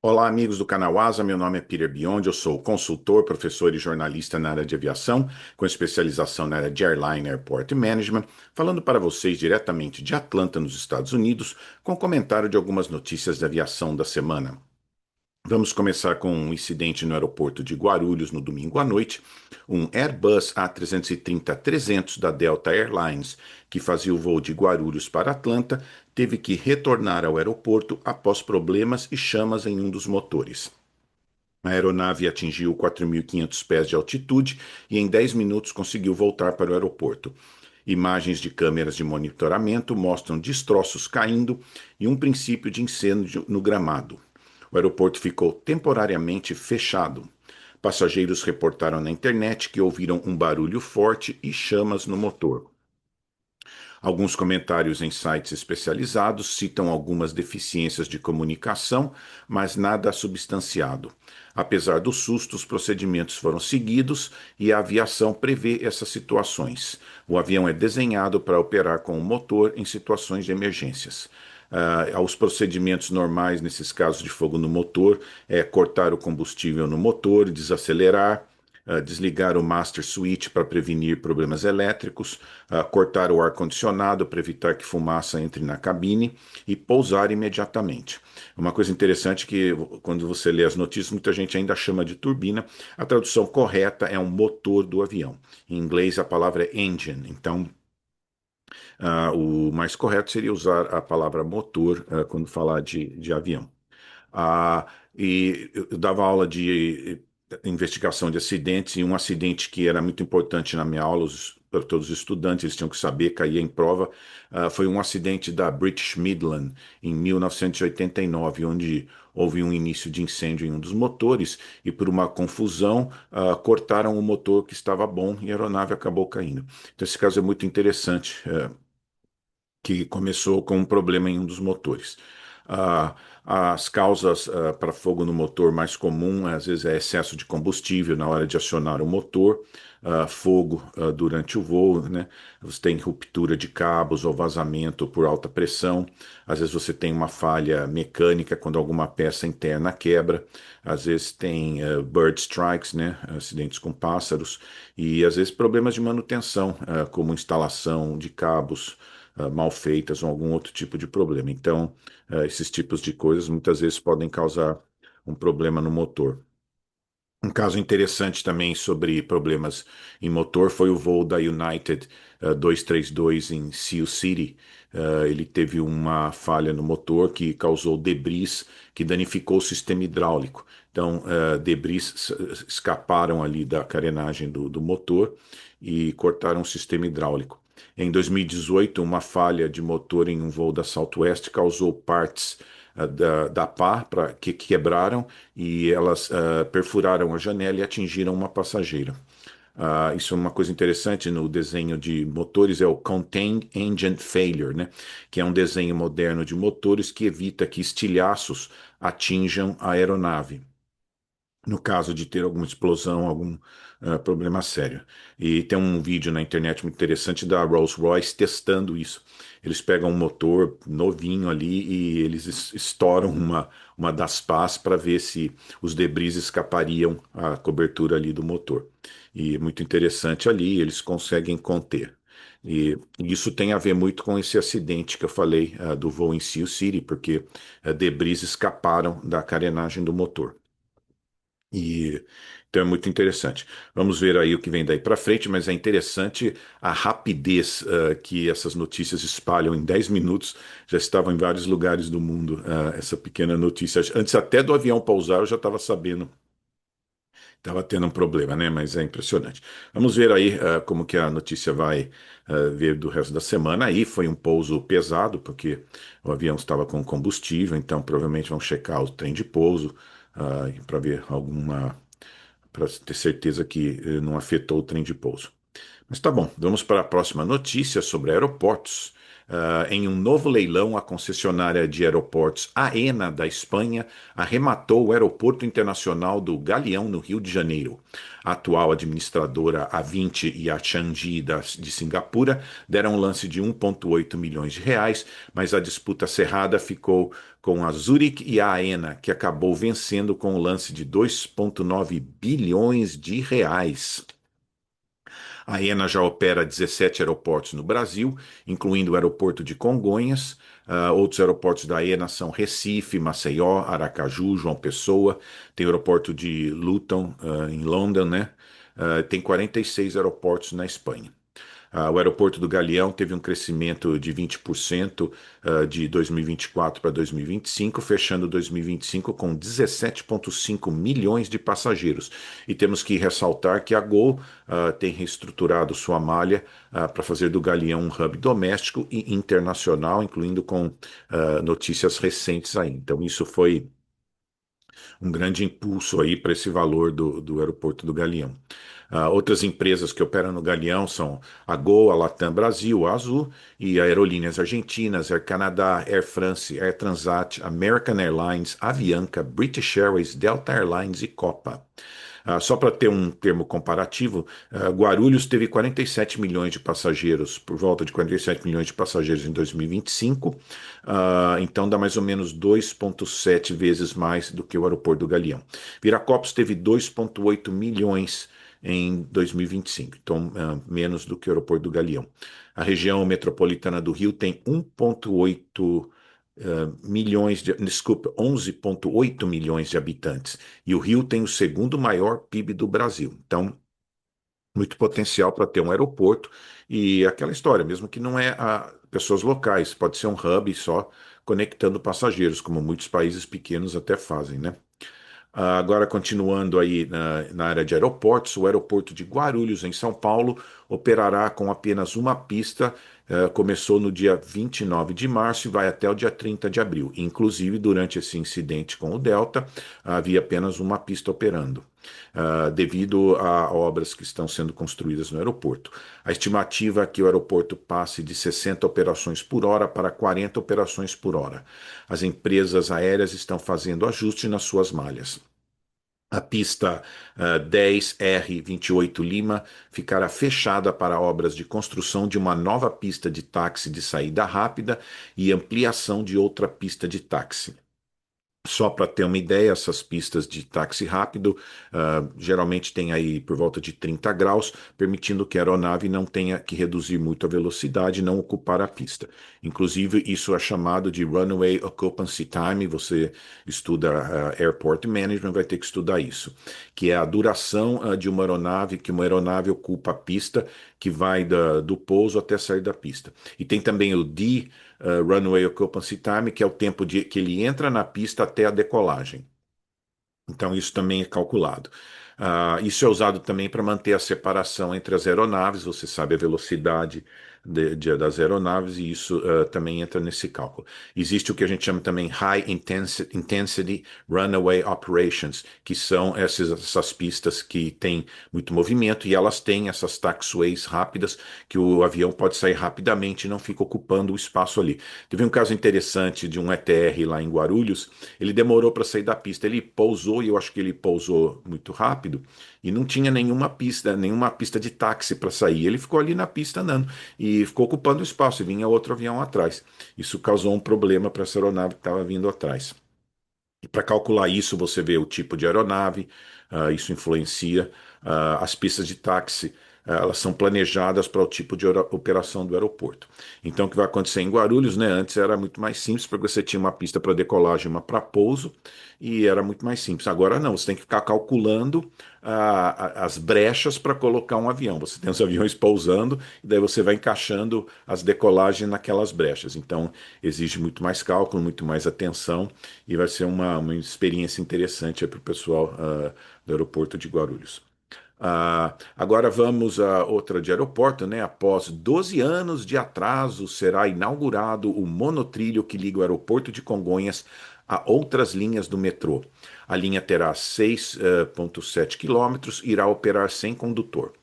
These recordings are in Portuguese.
Olá, amigos do canal Asa. Meu nome é Peter Biondi. Eu sou consultor, professor e jornalista na área de aviação, com especialização na área de Airline Airport Management, falando para vocês diretamente de Atlanta, nos Estados Unidos, com comentário de algumas notícias da aviação da semana. Vamos começar com um incidente no aeroporto de Guarulhos no domingo à noite. Um Airbus A330-300 da Delta Airlines, que fazia o voo de Guarulhos para Atlanta, teve que retornar ao aeroporto após problemas e chamas em um dos motores. A aeronave atingiu 4.500 pés de altitude e em 10 minutos conseguiu voltar para o aeroporto. Imagens de câmeras de monitoramento mostram destroços caindo e um princípio de incêndio no gramado. O aeroporto ficou temporariamente fechado. Passageiros reportaram na internet que ouviram um barulho forte e chamas no motor. Alguns comentários em sites especializados citam algumas deficiências de comunicação, mas nada substanciado. Apesar do susto, os procedimentos foram seguidos e a aviação prevê essas situações. O avião é desenhado para operar com o motor em situações de emergências. Os procedimentos normais nesses casos de fogo no motor é cortar o combustível no motor, desacelerar, desligar o master switch para prevenir problemas elétricos, cortar o ar-condicionado para evitar que fumaça entre na cabine e pousar imediatamente. Uma coisa interessante é que quando você lê as notícias, muita gente ainda chama de turbina. A tradução correta é um motor do avião. Em inglês a palavra é engine. Então, o mais correto seria usar a palavra motor quando falar de avião. Ah, e eu dava aula de investigação de acidentes e um acidente que era muito importante na minha aula, para todos os estudantes, eles tinham que saber, caía em prova, foi um acidente da British Midland em 1989, onde houve um início de incêndio em um dos motores e por uma confusão cortaram o motor que estava bom e a aeronave acabou caindo. Então esse caso é muito interessante, que começou com um problema em um dos motores. Ah, as causas para fogo no motor mais comum, às vezes, é excesso de combustível na hora de acionar o motor, fogo durante o voo, né? Você tem ruptura de cabos ou vazamento por alta pressão. Às vezes você tem uma falha mecânica quando alguma peça interna quebra. Às vezes tem bird strikes, né? Acidentes com pássaros. E às vezes problemas de manutenção, como instalação de cabos mal feitas ou algum outro tipo de problema. Então, esses tipos de coisas muitas vezes podem causar um problema no motor. Um caso interessante também sobre problemas em motor foi o voo da United 232 em Sioux City. Ele teve uma falha no motor que causou debris que danificou o sistema hidráulico. Então, debris escaparam ali da carenagem do motor e cortaram o sistema hidráulico. Em 2018, uma falha de motor em um voo da Southwest causou partes da pá que quebraram e elas perfuraram a janela e atingiram uma passageira. Isso é uma coisa interessante no desenho de motores, é o Contained Engine Failure, né? Que é um desenho moderno de motores que evita que estilhaços atinjam a aeronave no caso de ter alguma explosão, algum problema sério. E tem um vídeo na internet muito interessante da Rolls-Royce testando isso. Eles pegam um motor novinho ali e eles estouram uma das pás para ver se os debris escapariam à cobertura ali do motor. E muito interessante ali, eles conseguem conter. E isso tem a ver muito com esse acidente que eu falei do voo em Sioux City, porque debris escaparam da carenagem do motor. E então é muito interessante. Vamos ver aí o que vem daí para frente, mas é interessante a rapidez que essas notícias espalham em 10 minutos. Já estava em vários lugares do mundo essa pequena notícia. Antes até do avião pousar, eu já estava sabendo. Estava tendo um problema, né? Mas é impressionante. Vamos ver aí como que a notícia vai ver do resto da semana. Aí foi um pouso pesado, porque o avião estava com combustível, então provavelmente vão checar o trem de pouso para ver alguma, para ter certeza que não afetou o trem de pouso. Mas tá bom, vamos para a próxima notícia sobre aeroportos. Em um novo leilão, a concessionária de aeroportos AENA da Espanha arrematou o Aeroporto Internacional do Galeão, no Rio de Janeiro. A atual administradora, a Vinci, e a Changi de Singapura deram um lance de 1,8 milhões de reais, mas a disputa cerrada ficou com a Zurich e a AENA, que acabou vencendo com um lance de 2,9 bilhões de reais. A ENA já opera 17 aeroportos no Brasil, incluindo o aeroporto de Congonhas. Outros aeroportos da ENA são Recife, Maceió, Aracaju, João Pessoa. Tem o aeroporto de Luton, em London, né? Tem 46 aeroportos na Espanha. O aeroporto do Galeão teve um crescimento de 20% de 2024 para 2025, fechando 2025 com 17,5 milhões de passageiros. E temos que ressaltar que a Gol tem reestruturado sua malha para fazer do Galeão um hub doméstico e internacional, incluindo com notícias recentes aí. Então, isso foi um grande impulso aí para esse valor do aeroporto do Galeão. Outras empresas que operam no Galeão são a Gol, a Latam Brasil, a Azul e aerolíneas argentinas, Air Canada, Air France, Air Transat, American Airlines, Avianca, British Airways, Delta Airlines e Copa. Só para ter um termo comparativo, Guarulhos teve 47 milhões de passageiros, por volta de 47 milhões de passageiros em 2025, então dá mais ou menos 2,7 vezes mais do que o aeroporto do Galeão. Viracopos teve 2,8 milhões em 2025, então menos do que o aeroporto do Galeão. A região metropolitana do Rio tem 1,8 milhões desculpa, 11,8 milhões de habitantes. E o Rio tem o segundo maior PIB do Brasil. Então, muito potencial para ter um aeroporto e aquela história, mesmo que não é pessoas locais, pode ser um hub só conectando passageiros, como muitos países pequenos até fazem, né? Agora, continuando aí na área de aeroportos, o aeroporto de Guarulhos, em São Paulo, operará com apenas uma pista. Começou no dia 29 de março e vai até o dia 30 de abril. Inclusive, durante esse incidente com o Delta, havia apenas uma pista operando, devido a obras que estão sendo construídas no aeroporto. A estimativa é que o aeroporto passe de 60 operações por hora para 40 operações por hora. As empresas aéreas estão fazendo ajuste nas suas malhas. A pista 10R28 Lima ficará fechada para obras de construção de uma nova pista de táxi de saída rápida e ampliação de outra pista de táxi. Só para ter uma ideia, essas pistas de táxi rápido geralmente tem aí por volta de 30 graus, permitindo que a aeronave não tenha que reduzir muito a velocidade e não ocupar a pista. Inclusive, isso é chamado de Runway Occupancy Time. Você estuda Airport Management, vai ter que estudar isso, que é a duração de uma aeronave, que uma aeronave ocupa a pista, que vai do pouso até sair da pista. E tem também o D, Runway Occupancy Time, que é o tempo que ele entra na pista até a decolagem. Então, isso também é calculado. Isso é usado também para manter a separação entre as aeronaves, você sabe a velocidade das aeronaves, e isso também entra nesse cálculo. Existe o que a gente chama também High Intensity Runaway Operations, que são essas pistas que têm muito movimento e elas têm essas taxiways rápidas, que o avião pode sair rapidamente e não fica ocupando o espaço ali. Teve um caso interessante de um ETR lá em Guarulhos. Ele demorou para sair da pista, ele pousou, e eu acho que ele pousou muito rápido, e não tinha nenhuma pista de táxi para sair. Ele ficou ali na pista andando e ficou ocupando o espaço, e vinha outro avião atrás. Isso causou um problema para essa aeronave que estava vindo atrás. E para calcular isso, você vê o tipo de aeronave, isso influencia. As pistas de táxi, elas são planejadas para o tipo de operação do aeroporto. Então, o que vai acontecer em Guarulhos, né? Antes era muito mais simples, porque você tinha uma pista para decolagem, uma para pouso, e era muito mais simples. Agora não, você tem que ficar calculando as brechas para colocar um avião. Você tem os aviões pousando, e daí você vai encaixando as decolagens naquelas brechas. Então, exige muito mais cálculo, muito mais atenção, e vai ser uma experiência interessante para o pessoal do aeroporto de Guarulhos. Agora vamos a outra de aeroporto, né? Após 12 anos de atraso, será inaugurado o monotrilho que liga o aeroporto de Congonhas a outras linhas do metrô. A linha terá 6,7 quilômetros e irá operar sem condutor.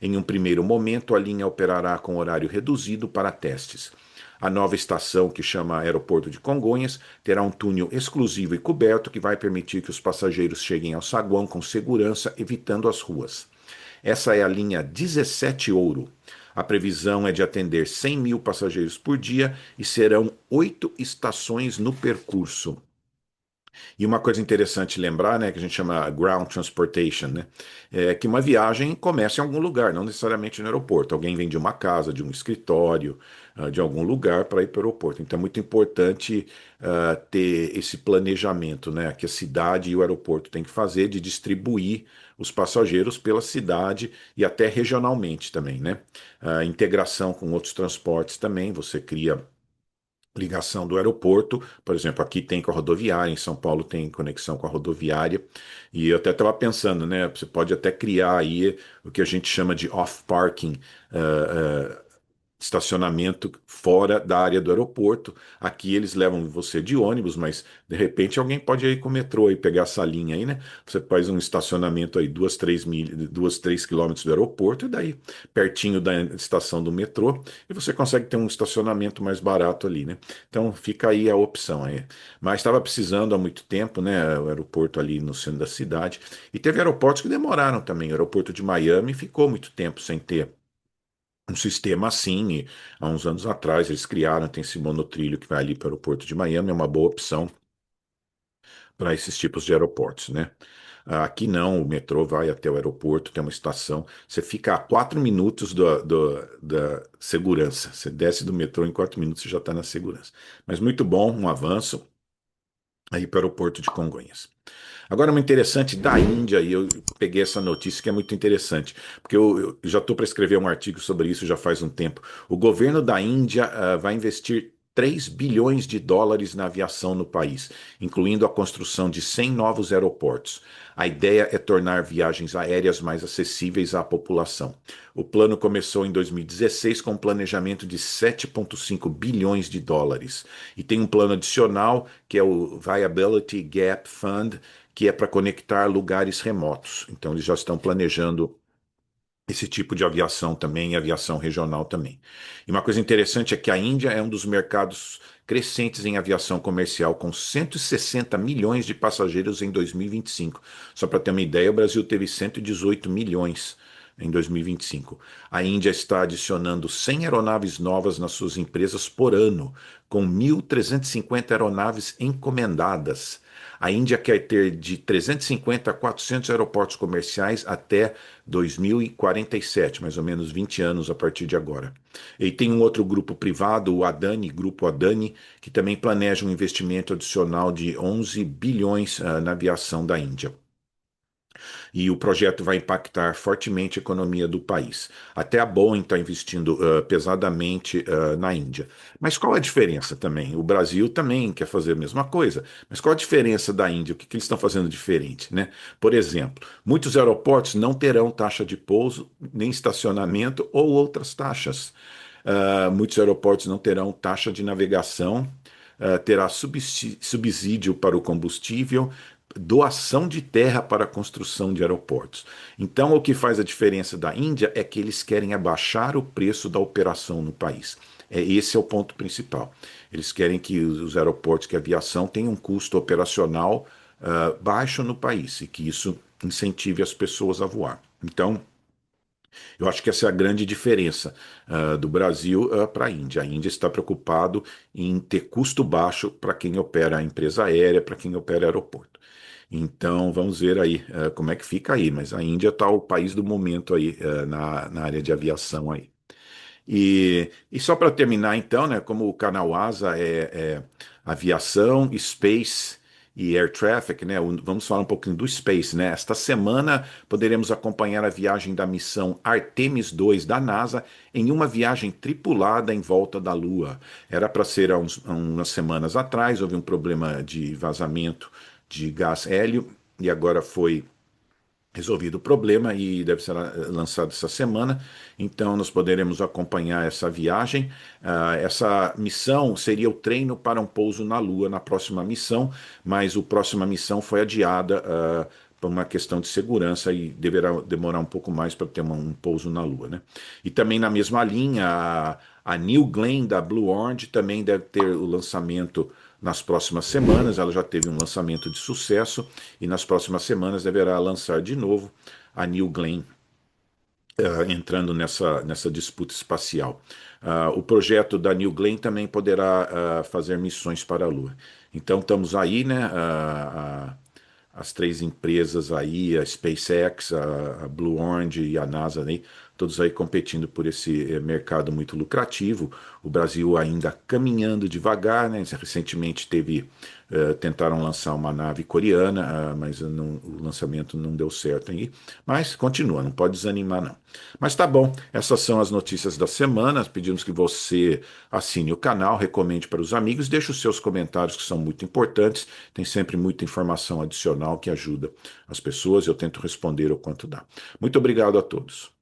Em um primeiro momento, a linha operará com horário reduzido para testes. A nova estação, que chama Aeroporto de Congonhas, terá um túnel exclusivo e coberto que vai permitir que os passageiros cheguem ao saguão com segurança, evitando as ruas. Essa é a linha 17 Ouro. A previsão é de atender 100 mil passageiros por dia e serão 8 estações no percurso. E uma coisa interessante lembrar, né, que a gente chama ground transportation, né, é que uma viagem começa em algum lugar, não necessariamente no aeroporto. Alguém vem de uma casa, de um escritório, de algum lugar para ir para o aeroporto. Então é muito importante ter esse planejamento, né, que a cidade e o aeroporto têm que fazer de distribuir os passageiros pela cidade e até regionalmente também, né? A integração com outros transportes também, você cria ligação do aeroporto, por exemplo, aqui tem com a rodoviária, em São Paulo tem conexão com a rodoviária, e eu até estava pensando, né, você pode até criar aí o que a gente chama de off-parking, estacionamento fora da área do aeroporto. Aqui eles levam você de ônibus, mas de repente alguém pode ir com o metrô e pegar essa linha aí, né? Você faz um estacionamento aí 2, 3 quilômetros do aeroporto e daí pertinho da estação do metrô e você consegue ter um estacionamento mais barato ali, né? Então fica aí a opção aí. Mas estava precisando há muito tempo, né? O aeroporto ali no centro da cidade e teve aeroportos que demoraram também. O aeroporto de Miami ficou muito tempo sem ter um sistema assim, e há uns anos atrás eles criaram, tem esse monotrilho que vai ali para o aeroporto de Miami, é uma boa opção para esses tipos de aeroportos, né? Aqui não, o metrô vai até o aeroporto, tem uma estação, você fica a 4 minutos da segurança, você desce do metrô em 4 minutos e já está na segurança. Mas muito bom, um avanço aí para o aeroporto de Congonhas. Agora, uma interessante da Índia, e eu peguei essa notícia que é muito interessante, porque eu já estou para escrever um artigo sobre isso já faz um tempo. O governo da Índia vai investir 3 bilhões de dólares na aviação no país, incluindo a construção de 100 novos aeroportos. A ideia é tornar viagens aéreas mais acessíveis à população. O plano começou em 2016 com um planejamento de 7,5 bilhões de dólares. E tem um plano adicional, que é o Viability Gap Fund, que é para conectar lugares remotos. Então, eles já estão planejando esse tipo de aviação também, e aviação regional também. E uma coisa interessante é que a Índia é um dos mercados crescentes em aviação comercial, com 160 milhões de passageiros em 2025. Só para ter uma ideia, o Brasil teve 118 milhões em 2025. A Índia está adicionando 100 aeronaves novas nas suas empresas por ano, com 1.350 aeronaves encomendadas. A Índia quer ter de 350 a 400 aeroportos comerciais até 2047, mais ou menos 20 anos a partir de agora. E tem um outro grupo privado, o Adani, Grupo Adani, que também planeja um investimento adicional de 11 bilhões na aviação da Índia. E o projeto vai impactar fortemente a economia do país. Até a Boeing está investindo pesadamente na Índia. Mas qual a diferença também? O Brasil também quer fazer a mesma coisa. Mas qual a diferença da Índia? O que, que eles estão fazendo diferente, né? Por exemplo, muitos aeroportos não terão taxa de pouso, nem estacionamento ou outras taxas. Muitos aeroportos não terão taxa de navegação, terá subsídio para o combustível, doação de terra para a construção de aeroportos. Então, o que faz a diferença da Índia é que eles querem abaixar o preço da operação no país. Esse é o ponto principal. Eles querem que os aeroportos, que a aviação tenha um custo operacional baixo no país e que isso incentive as pessoas a voar. Então, eu acho que essa é a grande diferença do Brasil para a Índia. A Índia está preocupado em ter custo baixo para quem opera a empresa aérea, para quem opera aeroporto. Então, vamos ver aí como é que fica aí. Mas a Índia está o país do momento aí na área de aviação aí. E só para terminar, então, né, como o canal ASA é aviação, space e air traffic, né, vamos falar um pouquinho do space, né? Esta semana poderemos acompanhar a viagem da missão Artemis 2 da NASA em uma viagem tripulada em volta da Lua. Era para ser há umas semanas atrás, houve um problema de vazamento de gás hélio e agora foi resolvido o problema e deve ser lançado essa semana. Então, nós poderemos acompanhar essa viagem. Essa missão seria o treino para um pouso na Lua na próxima missão, mas a próxima missão foi adiada por uma questão de segurança e deverá demorar um pouco mais para ter um pouso na Lua, né? E também na mesma linha, a New Glenn da Blue Origin também deve ter o lançamento nas próximas semanas. Ela já teve um lançamento de sucesso e nas próximas semanas deverá lançar de novo a New Glenn, entrando nessa disputa espacial. O projeto da New Glenn também poderá fazer missões para a Lua. Então estamos aí, né? As três empresas aí, a SpaceX, a Blue Origin e a NASA, né, todos aí competindo por esse mercado muito lucrativo. O Brasil ainda caminhando devagar, né? Recentemente tentaram lançar uma nave coreana, mas o lançamento não deu certo aí. Mas continua, não pode desanimar não. Mas tá bom, essas são as notícias da semana. Pedimos que você assine o canal, recomende para os amigos, deixe os seus comentários que são muito importantes. Tem sempre muita informação adicional que ajuda as pessoas. Eu tento responder o quanto dá. Muito obrigado a todos.